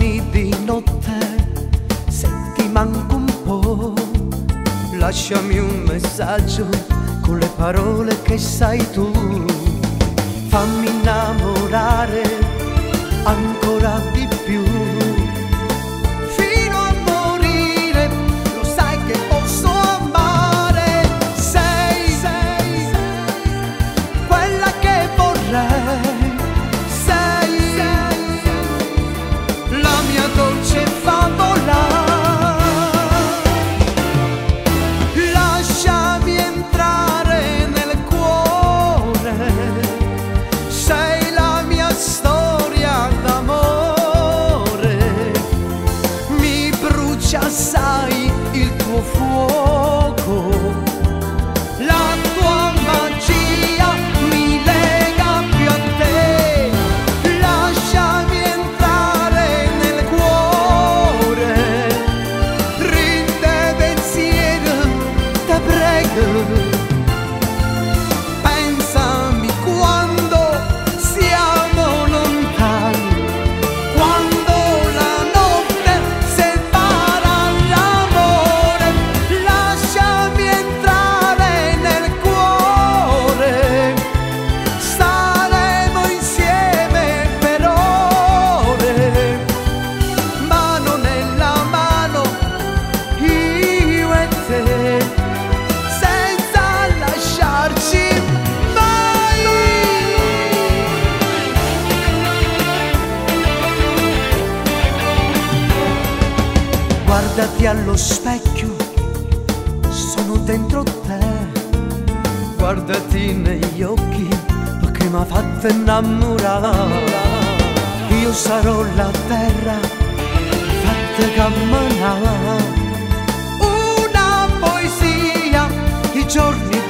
giorni di notte, se ti manco un po', lasciami un messaggio con le parole che sai tu. Fammi innamorare ancora di più, fino a morire, lo sai che posso amare. Sei quella che vorrei, sei la mia dolce favola. Lasciami entrare nel cuore, sei la mia storia d'amore. Mi brucia assai il tuo fuoco, la tua magia mi lega più a te. Lasciami entrare nel cuore, rinde pensiero, te prego. Pensami quando siamo lontani, quando la notte separa l'amore. Lasciami entrare nel cuore, staremo insieme per ore, mano nella mano, io e te, senza lasciarci mai. Guardati allo specchio, sono dentro te. Guardati negli occhi che mi ha fatto innamorare. Io sarò la terra fatta camminare, una poesia, i giorni